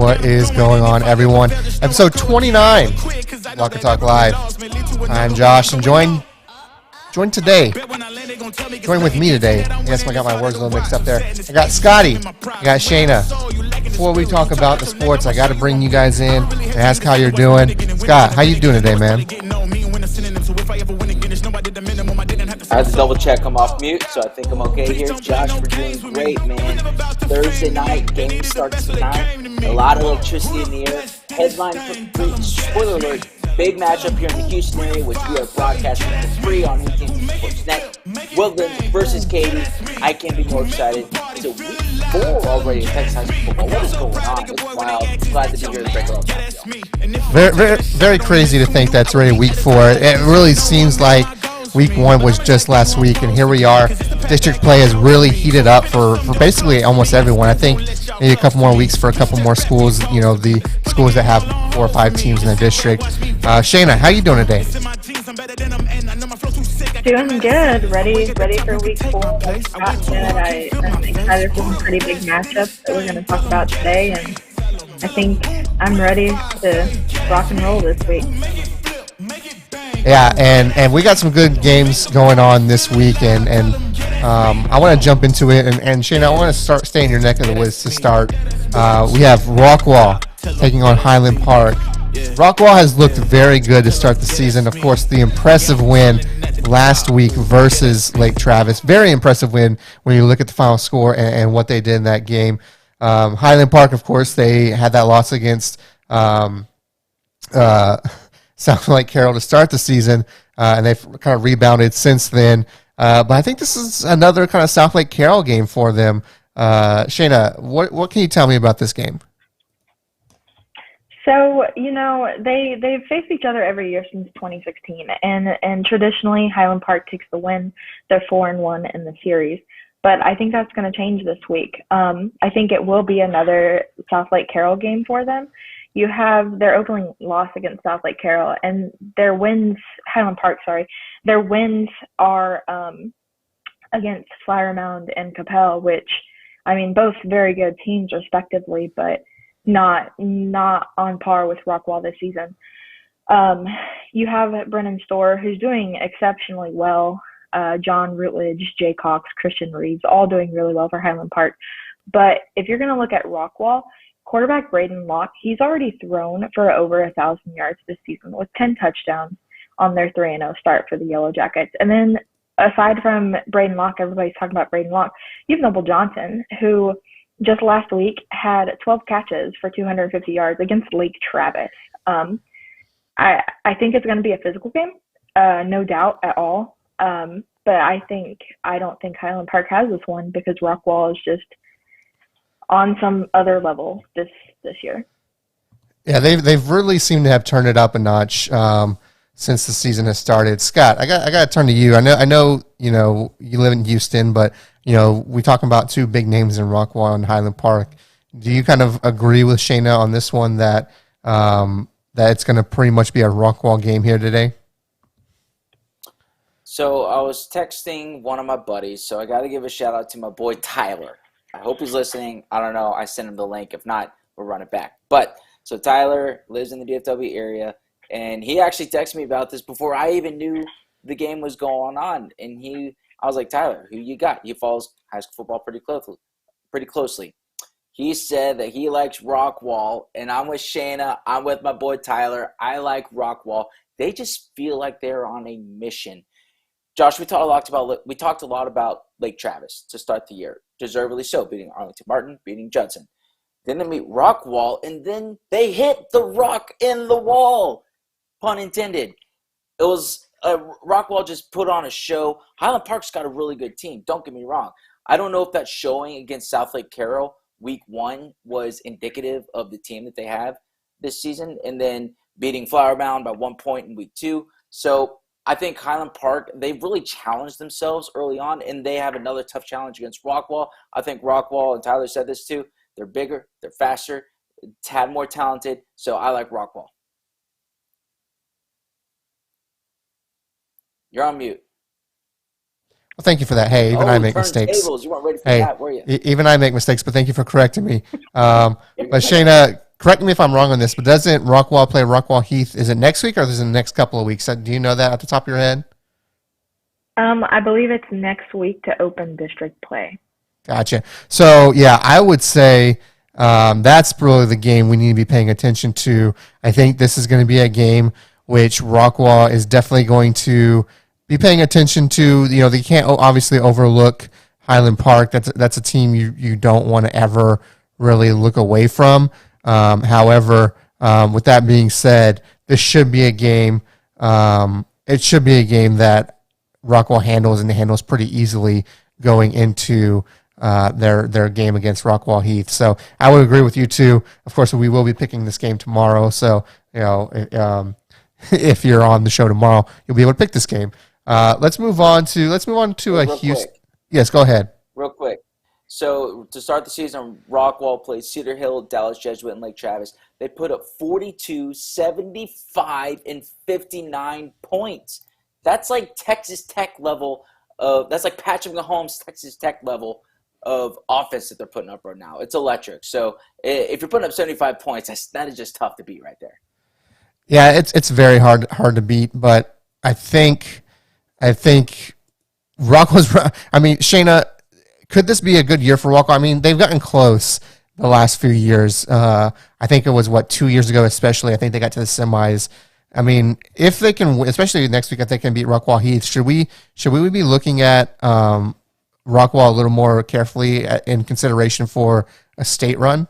What is going on, everyone? Episode 29, Walker Talk Live. I'm Josh, and join with me today. Yes, I got my words a little mixed up there. I got Scotty, I got Shana. Before we talk about the sports, I got to bring you guys in and ask how you're doing. Scott, how you doing today, man? I had to double check I'm off mute, so I think I'm okay here. Josh, we're doing great, man. Thursday night, game starts tonight. A lot of electricity in the air. Headline for spoiler alert, big matchup here in the Houston area, which we are broadcasting for free on AT&T Sports Net. Woodlands versus Katy. I can't be more excited. It's a week 4 already in Texas high school football. What is going on? It's wild. Glad to be here to break it all down. Very crazy to think that's already week 4. It really seems like week 1 was just last week, and here we are. District play has really heated up for basically almost everyone. I think maybe a couple more weeks for a couple more schools, the schools that have 4 or 5 teams in the district. Shana, how you doing today? Doing good. Ready for week 4. I'm excited for some pretty big matchups that we're going to talk about today, and I think I'm ready to rock and roll this week. Yeah, and we got some good games going on this week, and I want to jump into it. And Shana, I want to stay in your neck of the woods to start. We have Rockwall taking on Highland Park. Rockwall has looked very good to start the season. Of course, the impressive win last week versus Lake Travis. Very impressive win when you look at the final score and what they did in that game. Highland Park, of course, they had that loss against South Lake Carroll to start the season, and they've kind of rebounded since then. But I think this is another kind of South Lake Carroll game for them. Shana, what can you tell me about this game? So, they've faced each other every year since 2016, and traditionally Highland Park takes the win. They're 4-1 in the series, but I think that's going to change this week. I think it will be another South Lake Carroll game for them. You have their opening loss against South Lake Carroll, and their wins, Highland Park, their wins are against Flower Mound and Capel, which, both very good teams respectively, but not on par with Rockwall this season. You have Brennan Storr, who's doing exceptionally well. John Rutledge, Jay Cox, Christian Reeves, all doing really well for Highland Park. But if you're going to look at Rockwall, quarterback Braden Locke, he's already thrown for over 1,000 yards this season with 10 touchdowns on their 3-0 start for the Yellow Jackets. And then aside from Braden Locke, everybody's talking about Braden Locke, you have Noble Johnson, who just last week had 12 catches for 250 yards against Lake Travis. I think it's going to be a physical game, no doubt at all. But I don't think Highland Park has this one because Rockwall is just on some other level this year. Yeah, they've really seemed to have turned it up a notch since the season has started. Scott, I got to turn to you. I know you live in Houston, but we talking about 2 big names in Rockwall and Highland Park. Do you kind of agree with Shana on this one that it's going to pretty much be a Rockwall game here today? So I was texting one of my buddies, so I got to give a shout out to my boy Tyler. I hope he's listening. I don't know. I sent him the link. If not, we'll run it back. But so Tyler lives in the DFW area, and he actually texted me about this before I even knew the game was going on. And I was like, Tyler, who you got? He follows high school football pretty closely. He said that he likes Rockwall, and I'm with Shana. I'm with my boy Tyler. I like Rockwall. They just feel like they're on a mission. Josh, we talked a lot about Lake Travis to start the year. Deservedly so, beating Arlington Martin, beating Judson. Then they meet Rockwall, and then they hit the rock in the wall. Pun intended. It was Rockwall just put on a show. Highland Park's got a really good team. Don't get me wrong. I don't know if that showing against South Lake Carroll week 1 was indicative of the team that they have this season, and then beating Flower Mound by 1 point in week 2. So I think Highland Park, they've really challenged themselves early on, and they have another tough challenge against Rockwall. I think Rockwall, and Tyler said this too, they're bigger, they're faster, a tad more talented, so I like Rockwall. You're on mute. Well, thank you for that. Hey, even I make mistakes. Tables. You weren't ready for that, were you? Even I make mistakes, but thank you for correcting me. But Shana, correct me if I'm wrong on this, but doesn't Rockwall play Rockwall Heath? Is it next week or is it the next couple of weeks? Do you know that at the top of your head? I believe it's next week to open district play. Gotcha. So, yeah, I would say that's really the game we need to be paying attention to. I think this is going to be a game which Rockwall is definitely going to be paying attention to. You know, they can't obviously overlook Highland Park. That's a team you don't want to ever really look away from. However, with that being said, this should be a game. It should be a game that Rockwall handles pretty easily going into their game against Rockwall Heath. So I would agree with you too. Of course, we will be picking this game tomorrow. So if you're on the show tomorrow, you'll be able to pick this game. Let's move on to a Houston. Quick. Yes, go ahead. Real quick. So to start the season, Rockwall played Cedar Hill, Dallas Jesuit, and Lake Travis. They put up 42, 75, and 59 points. That's like Texas Tech level of – that's like Patrick Mahomes' Texas Tech level of offense that they're putting up right now. It's electric. So if you're putting up 75 points, that is just tough to beat right there. Yeah, it's very hard to beat, but I think Rockwall's – I mean, Shana, could this be a good year for Rockwall? I mean, they've gotten close the last few years. I think it was, 2 years ago especially. I think they got to the semis. I mean, if they can, especially next week, if they can beat Rockwall Heath, should we be looking at Rockwall a little more carefully in consideration for a state run?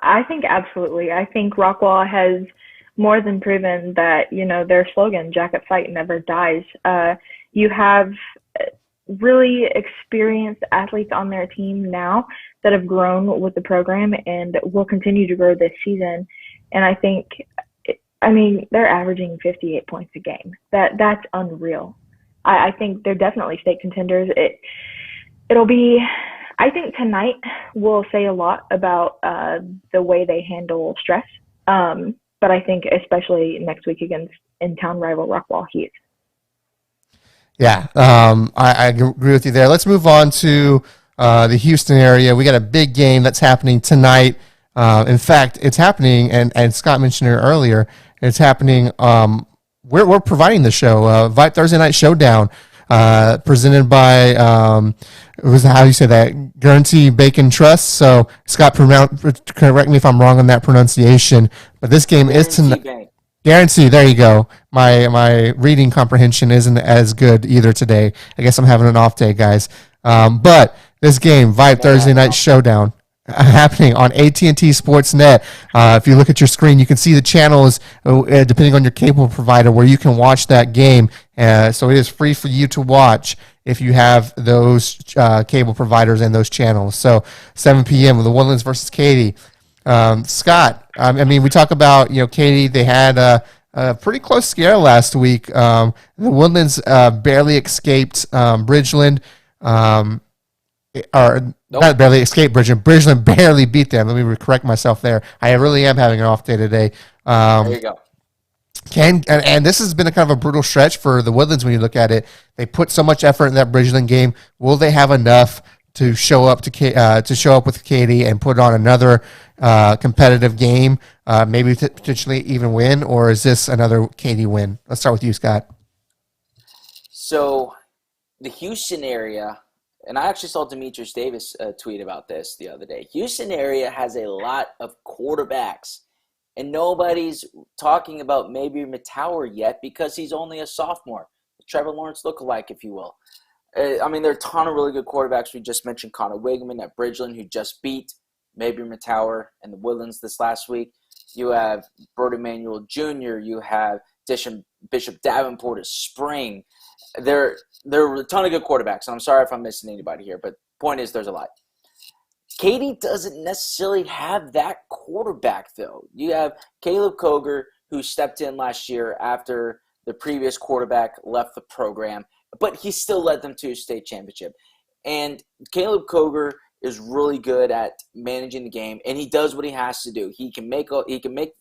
I think absolutely. I think Rockwall has more than proven that, their slogan, Jacket Fight Never Dies. You have really experienced athletes on their team now that have grown with the program and will continue to grow this season. And I think, they're averaging 58 points a game. That's unreal. I think they're definitely state contenders. It'll be, I think tonight will say a lot about the way they handle stress. But I think especially next week against in-town rival Rockwall Heath. Yeah, I agree with you there. Let's move on to the Houston area. We got a big game that's happening tonight. In fact, it's happening, and Scott mentioned it earlier. It's happening. We're providing the show, VYPE Thursday Night Showdown, presented by how do you say that? Guarantee Bacon Trust. So Scott, correct me if I'm wrong on that pronunciation. But this game is tonight. Guarantee. There you go. My reading comprehension isn't as good either today. I guess I'm having an off day, guys. But this game, VYPE Thursday Night Showdown, happening on AT&T Sportsnet. If you look at your screen, you can see the channels depending on your cable provider where you can watch that game. So it is free for you to watch if you have those cable providers and those channels. So 7 p.m. with the Woodlands versus Katy. Scott, we talk about, Katy, they had a pretty close scare last week. The Woodlands barely escaped Bridgeland. Not barely escaped Bridgeland. Bridgeland barely beat them. Let me correct myself there. I really am having an off day today. There you go. And this has been a kind of a brutal stretch for the Woodlands when you look at it. They put so much effort in that Bridgeland game. Will they have enough to show up with Katy and put on another competitive game, maybe potentially even win, or is this another Katy win? Let's start with you, Scott. So the Houston area, and I actually saw Demetrius Davis tweet about this the other day. Houston area has a lot of quarterbacks, and nobody's talking about maybe Matauer yet because he's only a sophomore. Trevor Lawrence lookalike, if you will. There are a ton of really good quarterbacks. We just mentioned Connor Wigman at Bridgeland, who just beat maybe Matauer and the Woodlands this last week. You have Bert Emanuel Jr. You have Bishop Davenport at Spring. There are a ton of good quarterbacks. I'm sorry if I'm missing anybody here, but point is there's a lot. Katy doesn't necessarily have that quarterback, though. You have Caleb Koger, who stepped in last year after the previous quarterback left the program, but he still led them to a state championship. And Caleb Koger is really good at managing the game, and he does what he has to do. He can make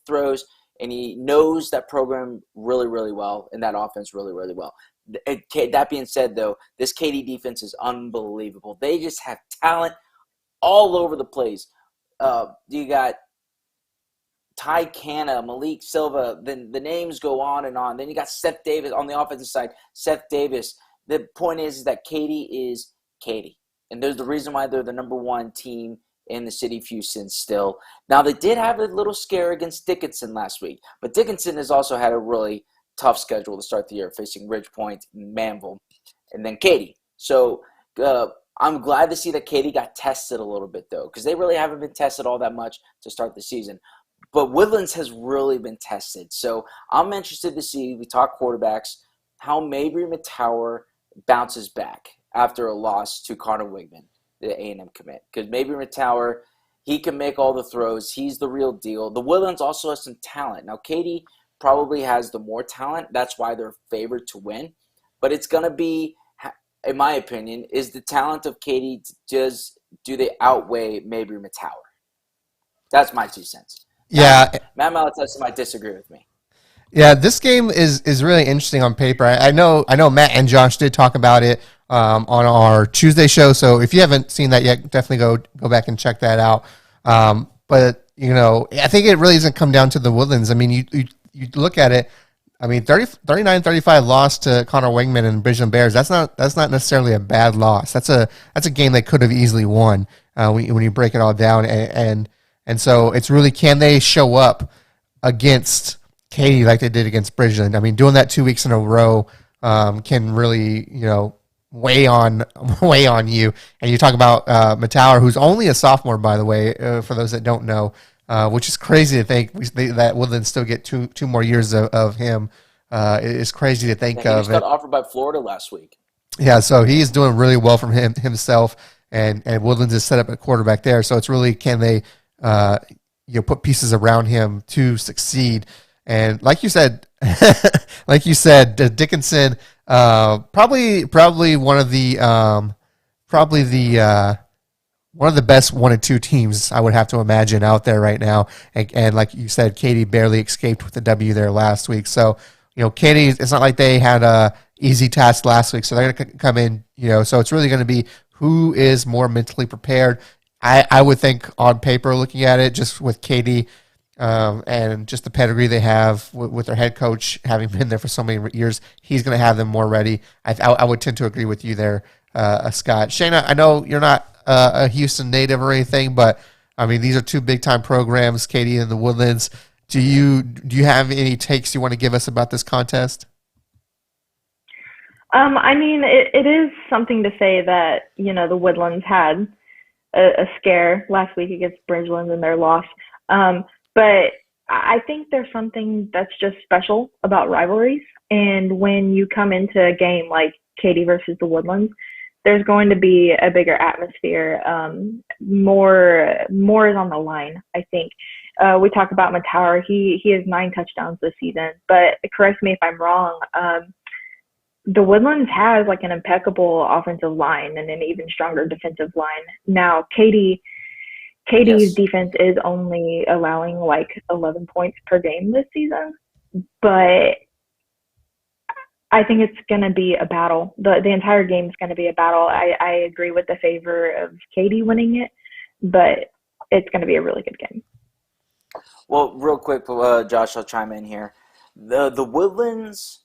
throws, and he knows that program really, really well, and that offense really, really well. That being said, though, this Katy defense is unbelievable. They just have talent all over the place. You got Ty Canna, Malik Silva. Then the names go on and on. Then you got Seth Davis on the offensive side. Seth Davis. The point is that Katy is Katy. And there's the reason why they're the number one team in the city of Houston still. Now, they did have a little scare against Dickinson last week. But Dickinson has also had a really tough schedule to start the year, facing Ridgepoint, Manville, and then Katy. So I'm glad to see that Katy got tested a little bit, though, because they really haven't been tested all that much to start the season. But Woodlands has really been tested. So I'm interested to see, we talk quarterbacks, how Mabry Matower bounces back after a loss to Connor Wigman, the A&M commit. Because Mabry Matower, he can make all the throws. He's the real deal. The Woodlands also has some talent. Now, Katy probably has the more talent. That's why they're favored to win. But it's going to be, in my opinion, is the talent of Katy, do they outweigh Mabry Matower? That's my 2 cents. Yeah. Matt Malatesta might disagree with me. Yeah, this game is really interesting on paper. I know Matt and Josh did talk about it on our Tuesday show. So if you haven't seen that yet, definitely go back and check that out. But I think it really doesn't come down to the Woodlands. I mean, you look at it. I mean, 39-35 loss to Connor Wingman and Bridgeland Bears. That's not necessarily a bad loss. That's a game they could have easily won when you break it all down. And so it's really, can they show up against Katy like they did against Bridgeland? I mean, doing that 2 weeks in a row can really, weigh on you. And you talk about Matower, who's only a sophomore, by the way, for those that don't know, which is crazy to think that Woodlands still get two more years of him. It's crazy to think of. He just got offered by Florida last week. Yeah, so he's doing really well from himself, and Woodlands is set up at quarterback there. So it's really, can they put pieces around him to succeed? And like you said, Dickinson, probably one of the one of the best 1 and 2 teams I would have to imagine out there right now. And like you said, Katy barely escaped with the W there last week. So Katy, it's not like they had a easy task last week, so they're going to come in. So it's really going to be who is more mentally prepared. I would think on paper, looking at it, just with Katy. And just the pedigree they have with their head coach, having been there for so many years, he's going to have them more ready. I would tend to agree with you there, Scott. Shana, I know you're not a Houston native or anything, but I mean, these are 2 big-time programs, Katy and the Woodlands. Do you have any takes you want to give us about this contest? I mean, it is something to say that, the Woodlands had a scare last week against Bridgeland and their loss. But I think there's something that's just special about rivalries. And when you come into a game like Katy versus the Woodlands, there's going to be a bigger atmosphere. More is on the line, I think. We talk about Matower. He has 9 touchdowns this season. But correct me if I'm wrong. The Woodlands has like an impeccable offensive line and an even stronger defensive line. Now, Katy's Yes. defense is only allowing like 11 points per game this season, but I think it's going to be a battle. The entire game is going to be a battle. I agree with the favor of Katy winning it, but it's going to be a really good game. Well, real quick, Josh, I'll chime in here. The Woodlands,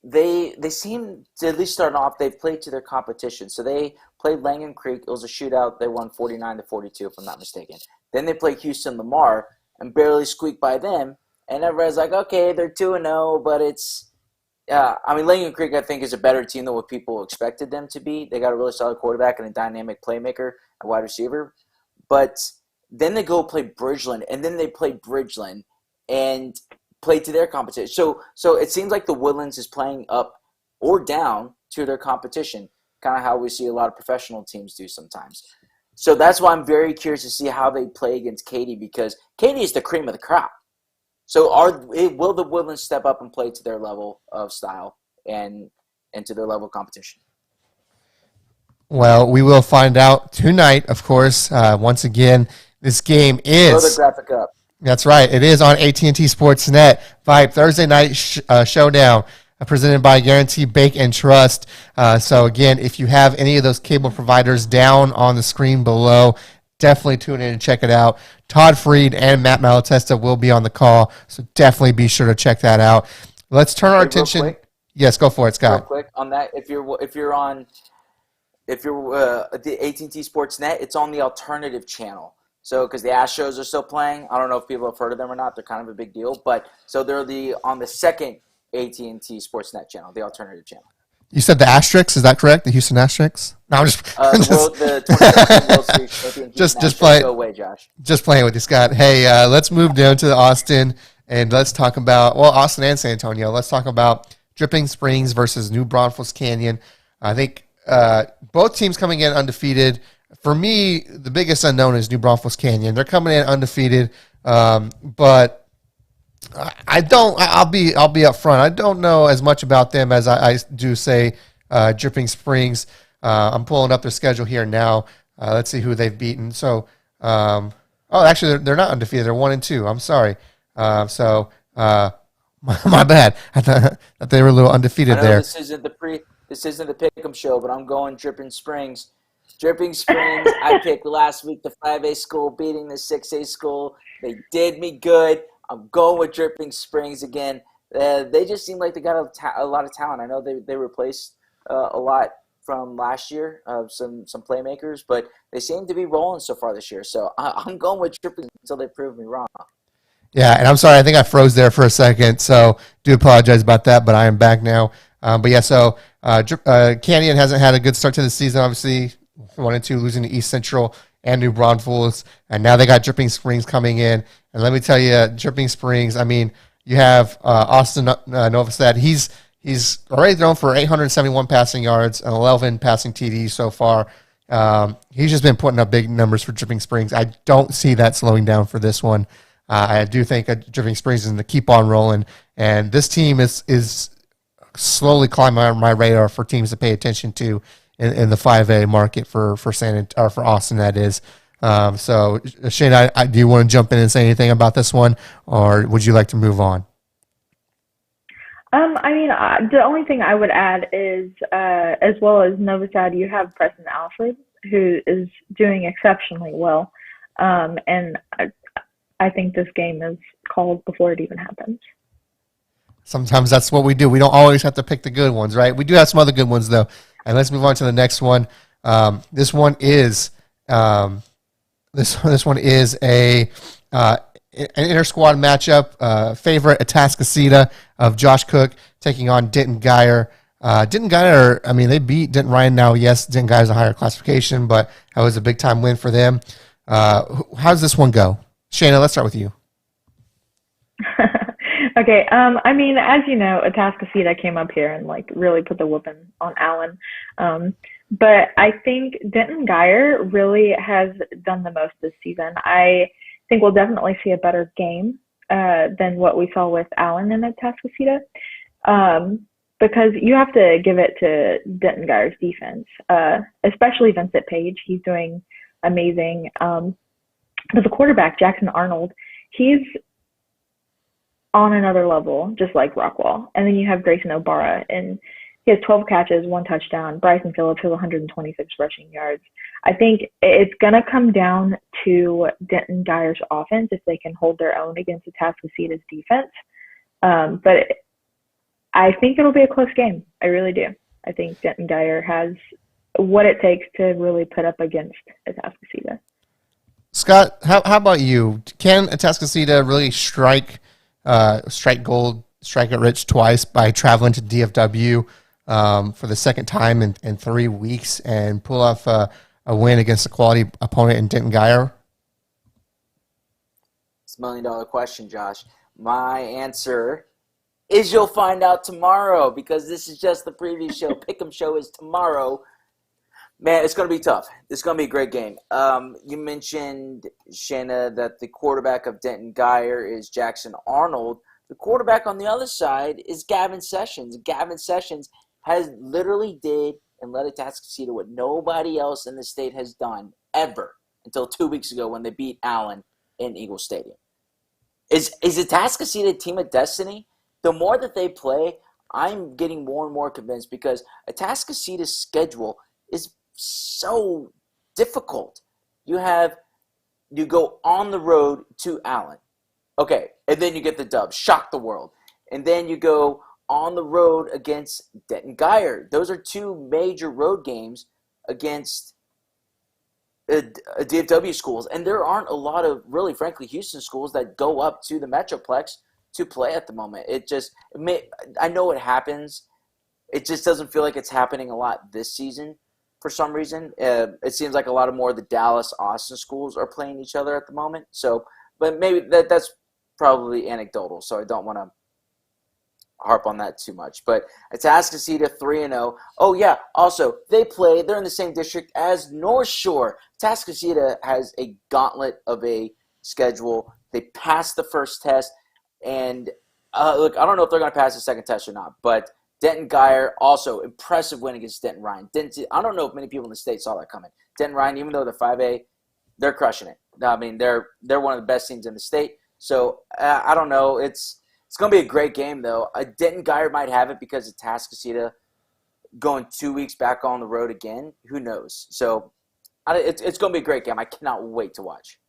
they seem to at least start off, they've played to their competition. So they played Langham Creek. It was a shootout. They won 49-42, if I'm not mistaken. Then they played Houston Lamar and barely squeaked by them. And everybody's like, okay, they're 2-0, but it's Langham Creek, I think, is a better team than what people expected them to be. They got a really solid quarterback and a dynamic playmaker, a wide receiver. But then they go play Bridgeland, and then they play Bridgeland and play to their competition. So it seems like the Woodlands is playing up or down to their competition, kind of how we see a lot of professional teams do sometimes. So that's why I'm very curious to see how they play against Katy, because Katy is the cream of the crop. So will the Woodlands step up and play to their level of style and to their level of competition? Well, we will find out tonight, of course. Once again, this game is... Throw the graphic up. That's right. It is on AT&T Sportsnet. VYPE Thursday night showdown presented by Guarantee Bake and Trust. So, again, if you have any of those cable providers down on the screen below, definitely tune in and check it out. Todd Freed and Matt Malatesta will be on the call, so definitely be sure to check that out. Let's turn our attention. Quick, yes, go for it, Scott. real quick on that, if you're at the AT&T Sportsnet, it's on the alternative channel. So, because the Astros are still playing, I don't know if people have heard of them or not. They're kind of a big deal, but so they're on the second AT&T Sportsnet channel, the alternative channel. You said the Asterix, is that correct? The Houston Asterix? No, I'm just the 2017 World Series AT&T just play. Go away, Josh. Just playing with you, Scott. Hey, let's move down to Austin and let's talk about Austin and San Antonio. Let's talk about Dripping Springs versus New Braunfels Canyon. I think both teams coming in undefeated. For me, the biggest unknown is New Braunfels Canyon. They're coming in undefeated, but I'll be up front. I don't know as much about them as I do say Dripping Springs. I'm pulling up their schedule here now. Let's see who they've beaten. So, actually, they're not undefeated. They're 1-2. I'm sorry. My bad. I thought they were a little undefeated there. This isn't the Pick'em show, but I'm going Dripping Springs. Dripping Springs, I picked last week the 5A school beating the 6A school. They did me good. I'm going with Dripping Springs again. They just seem like they got a lot of talent. I know they replaced a lot from last year, some playmakers, but they seem to be rolling so far this year. So I'm going with Dripping until they prove me wrong. Yeah, and I'm sorry. I think I froze there for a second, so do apologize about that, but I am back now. So Canyon hasn't had a good start to the season, obviously. 1-2, losing to East Central and New Braunfels, and now they got Dripping Springs coming in. And let me tell you, Dripping Springs. I mean, you have Austin Novosad. He's already thrown for 871 passing yards and 11 passing TDs so far. He's just been putting up big numbers for Dripping Springs. I don't see that slowing down for this one. I do think Dripping Springs is going to keep on rolling, and this team is slowly climbing on my radar for teams to pay attention to in the 5A market for Austin, that is. So, Shane, do you want to jump in and say anything about this one, or would you like to move on? The only thing I would add is, as well as Novosad, you have Preston Alfred, who is doing exceptionally well, and I think this game is called before it even happens. Sometimes that's what we do. We don't always have to pick the good ones, right? We do have some other good ones, though. And let's move on to the next one. This one is an inter squad matchup. Favorite Atascocita of Josh Cook taking on Denton Geyer. Denton Geyer, they beat Denton Ryan now. Yes, Denton Geyer's a higher classification, but that was a big time win for them. How does this one go? Shana, let's start with you. Okay. As you know, Atascocita came up here and really put the whooping on Allen. But I think Denton Geyer really has done the most this season. I think we'll definitely see a better game than what we saw with Allen in Atascocita. Because you have to give it to Denton Geyer's defense, especially Vincent Page. He's doing amazing. But the quarterback, Jackson Arnold, he's on another level, just like Rockwall. And then you have Grayson O'Bara, and he has 12 catches, 1 touchdown. Bryson Phillips has 126 rushing yards. I think it's going to come down to Denton Geyer's offense if they can hold their own against Atascocita's defense. But I think it'll be a close game. I really do. I think Denton Geyer has what it takes to really put up against Atascocita. Scott, how about you? Can Atascocita really strike gold, strike it rich twice by traveling to DFW for the second time in 3 weeks and pull off a win against a quality opponent in Denton Geyer? It's $1 million question, Josh. My answer is you'll find out tomorrow, because this is just the preview show. Pick'em show is tomorrow. Man, it's going to be tough. It's going to be a great game. You mentioned, Shana, that the quarterback of Denton Geyer is Jackson Arnold. The quarterback on the other side is Gavin Sessions. Gavin Sessions has literally did and led Atascocita what nobody else in the state has done ever until 2 weeks ago when they beat Allen in Eagle Stadium. Is Atascocita a team of destiny? The more that they play, I'm getting more and more convinced, because Atascocita's schedule is so difficult. You have you go on the road to Allen. Okay, and then you get the dub. Shock the world. And then you go on the road against Denton Guyer. Those are two major road games against DFW schools. And there aren't a lot of, really, frankly, Houston schools that go up to the Metroplex to play at the moment. I know it happens. It just doesn't feel like it's happening a lot this season for some reason. It seems like a lot of more of the Dallas, Austin schools are playing each other at the moment. So, but maybe that's probably anecdotal, so I don't want to harp on that too much. But Atascocita 3-0. Oh yeah, also they're in the same district as North Shore. Atascocita has a gauntlet of a schedule. They passed the first test, and look, I don't know if they're going to pass the second test or not, but Denton Guyer, also impressive win against Denton Ryan. I don't know if many people in the state saw that coming. Denton Ryan, even though they're 5A, they're crushing it. I mean, they're one of the best teams in the state. So I don't know. It's going to be a great game, though. Denton Guyer might have it because of Atascocita going 2 weeks back on the road again. Who knows? So it's going to be a great game. I cannot wait to watch.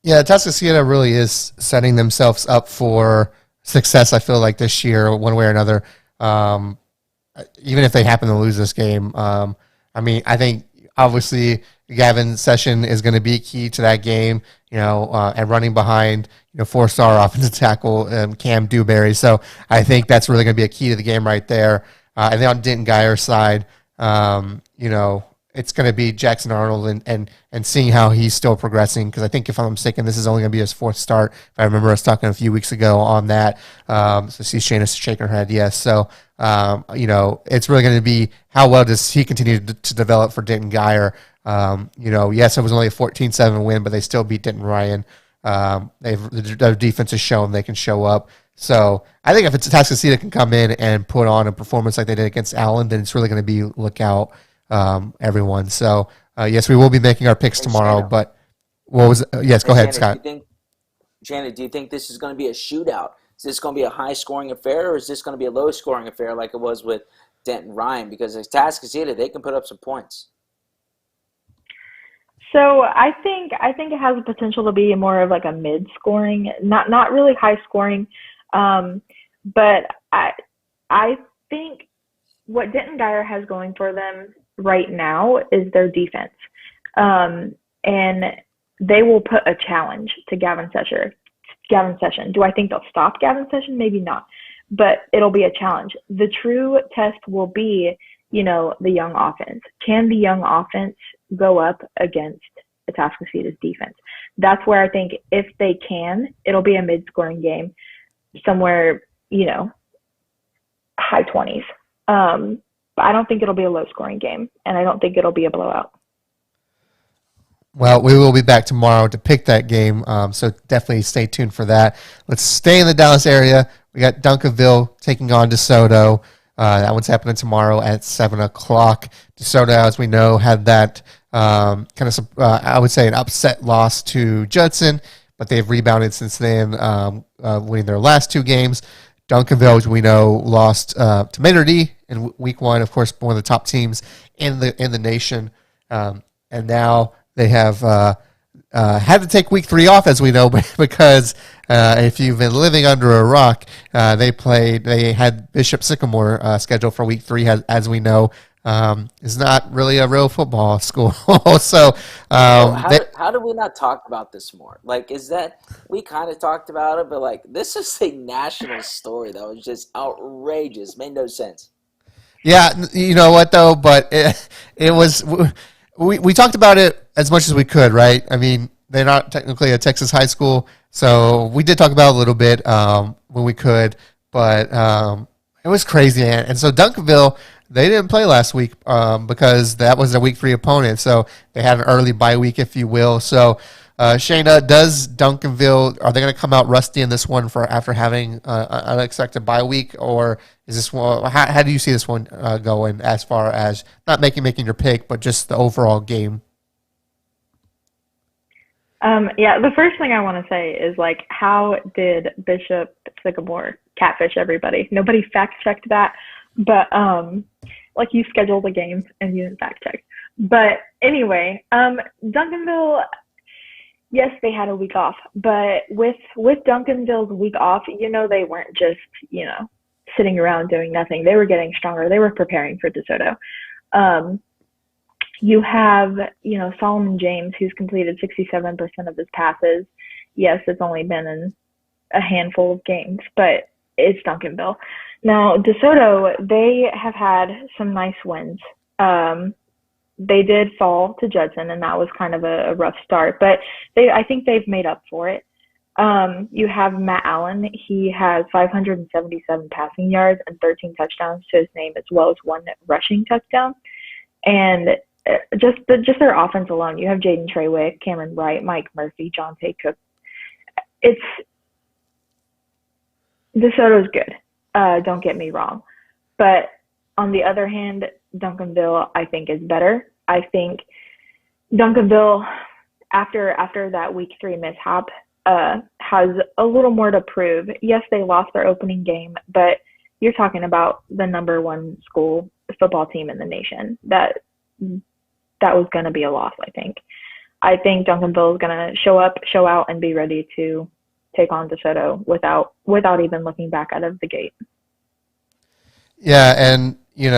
Yeah, Atascocita really is setting themselves up for success, I feel like, this year, one way or another. Even if they happen to lose this game. I mean, I think obviously Gavin Session is going to be key to that game, and running behind, 4-star offensive tackle Cam Dewberry. So I think that's really going to be a key to the game right there. And then on Denton Guyer's side, it's going to be Jackson Arnold and seeing how he's still progressing. Because I think, if I'm mistaken, this is only going to be his fourth start. If I remember us talking a few weeks ago on that. So see Shana shaking her head, yes. So, it's really going to be how well does he continue to develop for Denton Guyer. Yes, it was only a 14-7 win, but they still beat Denton Ryan. Their defense has shown they can show up. So I think if Atascocita can come in and put on a performance like they did against Allen, then it's really going to be look out, everyone. So yes, we will be making our picks tomorrow. Shana, but what was yes? Go ahead, Shana, Scott. Shannon, do you think this is going to be a shootout? Is this going to be a high-scoring affair, or is this going to be a low-scoring affair like it was with Denton Ryan? Because Atascocita, they can put up some points. So I think it has the potential to be more of like a mid-scoring, not really high-scoring, but I think what Denton Guyer has going for them right now is their defense, and they will put a challenge to Gavin Session. Do I think they'll stop Gavin Session? Maybe not, but it'll be a challenge. The true test will be, the young offense. Can the young offense go up against Atascocita's defense? That's where I think if they can, it'll be a mid-scoring game, somewhere, high 20s. But I don't think it'll be a low-scoring game, and I don't think it'll be a blowout. Well, we will be back tomorrow to pick that game, so definitely stay tuned for that. Let's stay in the Dallas area. We got Duncanville taking on DeSoto. That one's happening tomorrow at 7 o'clock. DeSoto, as we know, had that I would say an upset loss to Judson, but they've rebounded since then, winning their last two games. Duncanville, which we know, lost to Maynard in week one, of course, one of the top teams in the nation, and now they have had to take week 3 off, as we know, because if you've been living under a rock, they had Bishop Sycamore scheduled for week 3, as we know. Is not really a real football school. So how did we not talk about this more? Like, is that we kind of talked about it, but like this is a national story that was just outrageous. Made no sense. Yeah, you know what though? But it was we talked about it as much as we could, right? I mean, they're not technically a Texas high school, so we did talk about it a little bit when we could, but it was crazy. And so Duncanville, they didn't play last week because that was their week 3 opponent, so they had an early bye week, if you will. So, Shana, does Duncanville, are they going to come out rusty in this one after having an unexpected bye week, or is this one? How do you see this one going as far as not making your pick, but just the overall game? Yeah, the first thing I want to say is, like, how did Bishop Sycamore catfish everybody? Nobody fact-checked that, but, like, you scheduled a game and you didn't fact-check. But anyway, Duncanville, Yes, they had a week off, but with Duncanville's week off, they weren't just, sitting around doing nothing. They were getting stronger. They were preparing for DeSoto. You have, Solomon James, who's completed 67% of his passes. Yes, it's only been in a handful of games, but it's Duncanville. Now, DeSoto, they have had some nice wins. They did fall to Judson, and that was kind of a rough start, but I think they've made up for it. You have Matt Allen. He has 577 passing yards and 13 touchdowns to his name, as well as 1 rushing touchdown. And just their offense alone, you have Jaden Treywick, Cameron Wright, Mike Murphy, Jonte Cook. DeSoto's good. Don't get me wrong, but on the other hand, Duncanville, I think, is better. I think Duncanville, after that week 3 mishap, has a little more to prove. Yes, they lost their opening game, but you're talking about the number 1 school football team in the nation. That was going to be a loss, I think. I think Duncanville is going to show up, show out, and be ready to take on DeSoto without even looking back out of the gate. Yeah, and you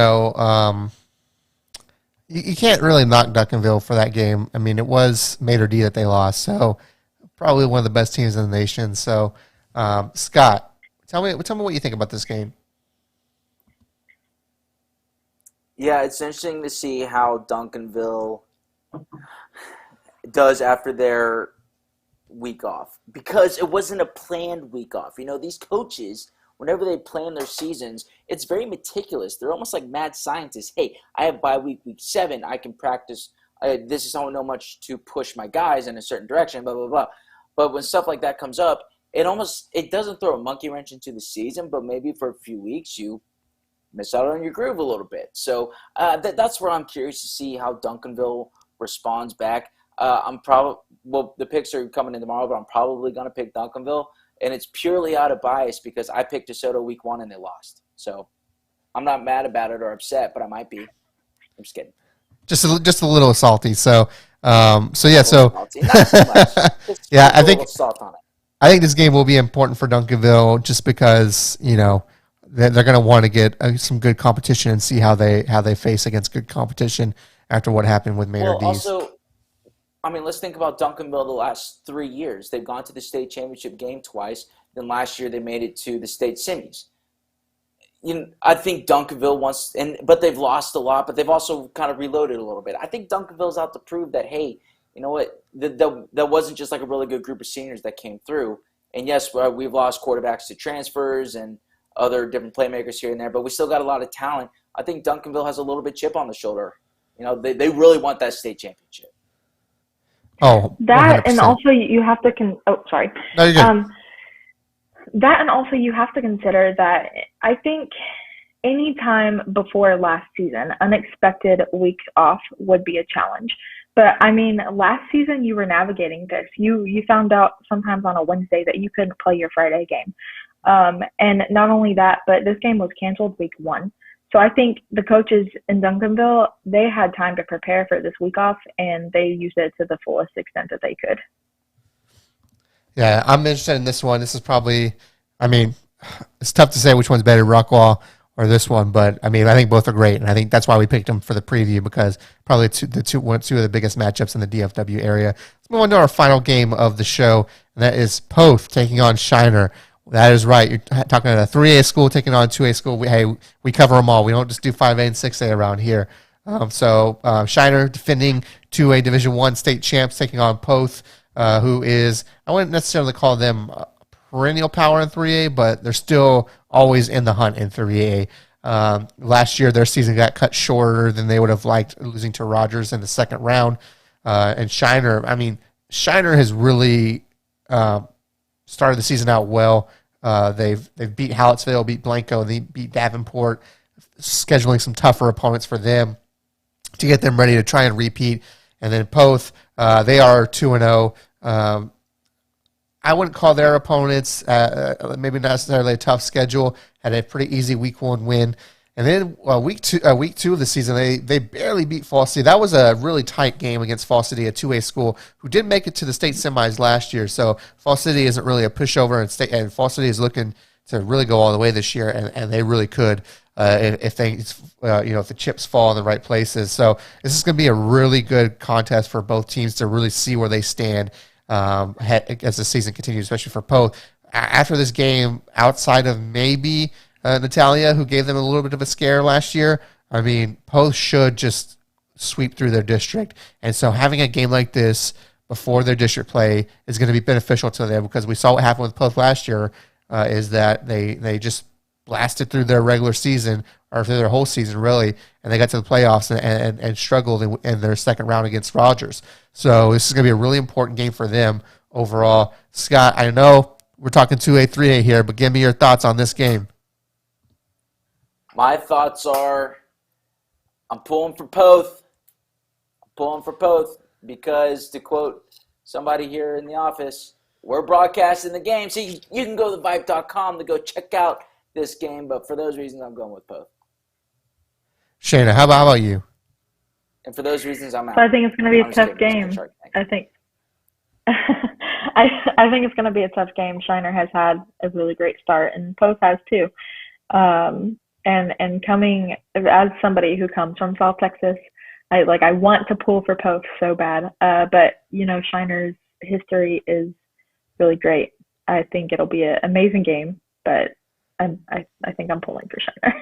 can't really knock Duncanville for that game. I mean, it was Mater D that they lost, so probably one of the best teams in the nation. So, Scott, tell me what you think about this game. Yeah, it's interesting to see how Duncanville does after their week off, because it wasn't a planned week off. These coaches, whenever they plan their seasons, it's very meticulous. They're almost like mad scientists. Hey, I have bye week 7. I can practice. This is how much to push my guys in a certain direction, blah, blah, blah. But when stuff like that comes up, it doesn't throw a monkey wrench into the season, but maybe for a few weeks you miss out on your groove a little bit. So that's where I'm curious to see how Duncanville responds back. The picks are coming in tomorrow, but I'm probably going to pick Duncanville. And it's purely out of bias because I picked DeSoto week 1 and they lost. So I'm not mad about it or upset, but I might be. I'm just kidding. Just a little salty. So yeah. So salty. Not too much. Just yeah, a little salt on it. I think this game will be important for Duncanville just because they're going to want to get some good competition and see how they face against good competition after what happened with Mater D's. Also, let's think about Duncanville the last 3 years. They've gone to the state championship game twice. Then last year they made it to the state semis. I think Duncanville wants, but they've lost a lot, but they've also kind of reloaded a little bit. I think Duncanville's out to prove that, hey, you know what, that wasn't just like a really good group of seniors that came through. And yes, we've lost quarterbacks to transfers and other different playmakers here and there, but we still got a lot of talent. I think Duncanville has a little bit chip on the shoulder. They really want that state championship. Oh, that 100%. And also you have to sorry. No, you're good. That and also you have to consider that I think any time before last season, unexpected weeks off would be a challenge. But last season you were navigating this. You found out sometimes on a Wednesday that you couldn't play your Friday game. And not only that, but this game was canceled week 1. So I think the coaches in Duncanville, they had time to prepare for this week off, and they used it to the fullest extent that they could. Yeah, I'm interested in this one. This is probably, it's tough to say which one's better, Rockwall or this one, but I think both are great, and I think that's why we picked them for the preview, because probably two of the biggest matchups in the DFW area. Let's move on to our final game of the show, and that is Poth taking on Shiner. That is right. You're talking about a 3A school taking on a 2A school. We cover them all. We don't just do 5A and 6A around here. Shiner defending 2A Division I state champs taking on Poth, who is, I wouldn't necessarily call them perennial power in 3A, but they're still always in the hunt in 3A. Last year, their season got cut shorter than they would have liked, losing to Rogers in the second round. And Shiner has really started the season out well. They've beat Hallettsville, beat Blanco, they beat Davenport, scheduling some tougher opponents for them to get them ready to try and repeat. And then Poth, they are 2-0. I wouldn't call their opponents maybe not necessarily a tough schedule. Had a pretty easy week 1 win. And then week two of the season, they barely beat Fall City. That was a really tight game against Fall City, a 2A school who did make it to the state semis last year. So Fall City isn't really a pushover, and Fall City is looking to really go all the way this year, and they really could if the chips fall in the right places. So this is going to be a really good contest for both teams to really see where they stand as the season continues, especially for Poth. After this game, outside of maybe Natalia, who gave them a little bit of a scare last year, I mean, Poth should just sweep through their district. And so having a game like this before their district play is going to be beneficial to them, because we saw what happened with Poth last year, is that they just blasted through their regular season, or through their whole season, really, and they got to the playoffs and struggled in their second round against Rogers. So this is going to be a really important game for them overall. Scott, I know we're talking 2A, 3A here, but give me your thoughts on this game. My thoughts are I'm pulling for Poth. Because, to quote somebody here in the office, we're broadcasting the game, so you can go to VYPE.com to go check out this game. But for those reasons, I'm going with Poth. Shana, how about you? And for those reasons, I'm out. So I think it's going to be a tough game. I think I think it's going to be a tough game. Shiner has had a really great start, and Poth has too. And coming as somebody who comes from South Texas, I want to pull for Poth so bad. But Shiner's history is really great. I think it'll be an amazing game, but I think I'm pulling for Shiner.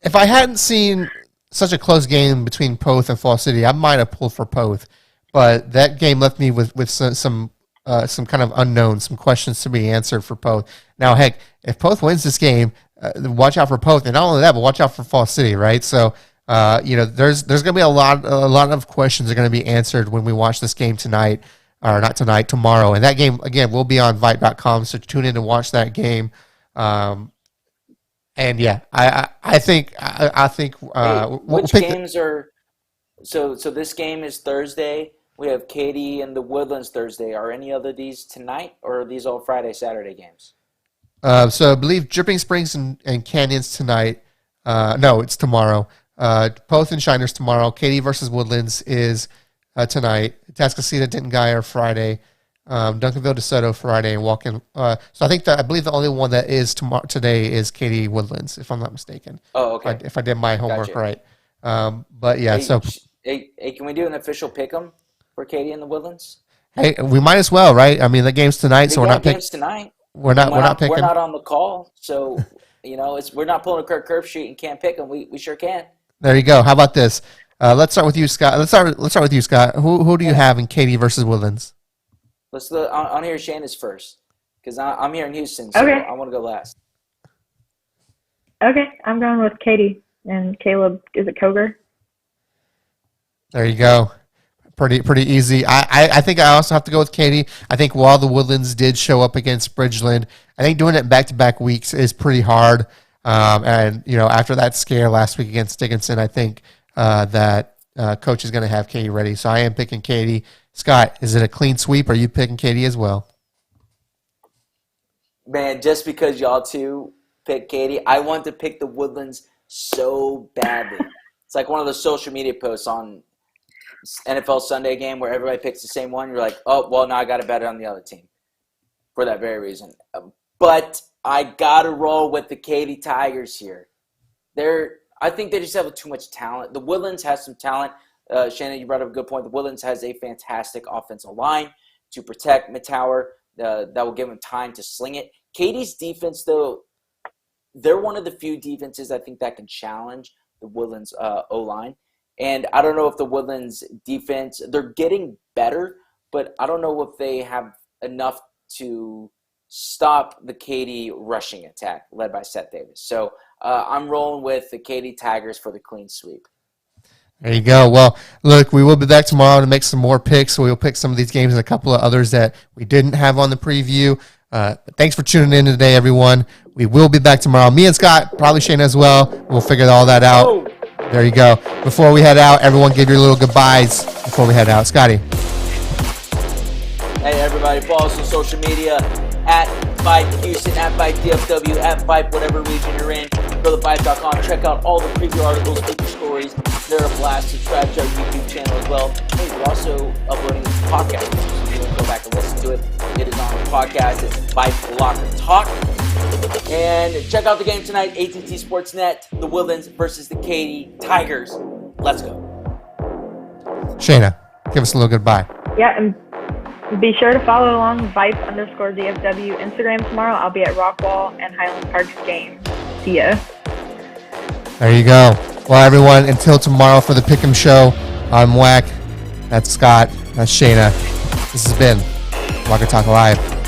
If I hadn't seen such a close game between Poth and Fall City, I might have pulled for Poth. But that game left me with some kind of unknowns, some questions to be answered for Poth. Now, heck, if Poth wins this game, watch out for Poth, and not only that, but watch out for Fall City, right? So, there's going to be a lot of questions that are going to be answered when we watch this game tonight, or not tonight, tomorrow. And that game again will be on VYPE.com, so tune in to watch that game. And yeah, I think which games are so this game is Thursday. We have Katy and the Woodlands Thursday. Are any other these tonight, or are these all Friday, Saturday games? So I believe Dripping Springs and Canyons tonight. No, it's tomorrow. Poth and Shiners tomorrow. Katy versus Woodlands is tonight. Atascocita, Denton are Friday. Duncanville to Soto Friday, and walk-in. So I believe the only one that is today is Katy Woodlands, if I'm not mistaken. Oh, okay. If I did my homework right. But yeah, Hey, can we do an official pick'em for Katy and the Woodlands? Hey, we might as well, right? I mean, the game's tonight, so we're not picking tonight. We're not picking. We're not on the call, so we're not pulling a Kirk Street and can't pick them. We sure can. There you go. How about this? Let's start with you, Scott. Let's start with you, Scott. Who do you have in Katy versus Woodlands? Let's look. I want to hear Shana's first, because I'm here in Houston, so okay. I want to go last. Okay, I'm going with Katy and Caleb. Is it Koger? There you go. Pretty easy. I think I also have to go with Katy. I think while the Woodlands did show up against Bridgeland, I think doing it back-to-back weeks is pretty hard. And after that scare last week against Dickinson, I think that coach is going to have Katy ready. So I am picking Katy. Scott, is it a clean sweep, or are you picking Katy as well? Man, just because y'all two pick Katy, I want to pick the Woodlands so badly. It's like one of those social media posts on NFL Sunday game where everybody picks the same one. You're like, oh, well, now I got to bet it on the other team for that very reason. But I got to roll with the Katy Tigers here. I think they just have too much talent. The Woodlands has some talent. Shana, you brought up a good point. The Woodlands has a fantastic offensive line to protect Mittauer. That will give him time to sling it. Katy's defense, though, they're one of the few defenses I think that can challenge the Woodlands O-line. And I don't know if the Woodlands defense, they're getting better, but I don't know if they have enough to stop the Katy rushing attack led by Seth Davis. So I'm rolling with the Katy Tigers for the clean sweep. There you go. Well, look, we will be back tomorrow to make some more picks. We'll pick some of these games and a couple of others that we didn't have on the preview. Thanks for tuning in today, everyone. We will be back tomorrow. Me and Scott, probably Shane as well. We'll figure all that out. Oh. There you go. Before we head out, everyone give your little goodbyes before we head out. Scotty. Hey, everybody, follow us on social media at VYPE Houston, at VYPE DFW, at VYPE whatever region you're in. Go to VYPE.com. Check out all the preview articles, feature stories. They're a blast. Subscribe to our YouTube channel as well. Hey, we're also uploading this podcast. So you can go back and listen to it. It is on the podcast. It's VYPE Locker Talk. And check out the game tonight, AT&T Sportsnet, the Woodlands versus the Katy Tigers. Let's go. Shana, give us a little goodbye. Yeah, and be sure to follow along VYPE_DFW Instagram tomorrow. I'll be at Rockwall and Highland Park's game. See ya. There you go. Well, everyone, until tomorrow for the Pick'em Show, I'm Wack. That's Scott. That's Shana. This has been Locker Talk Live.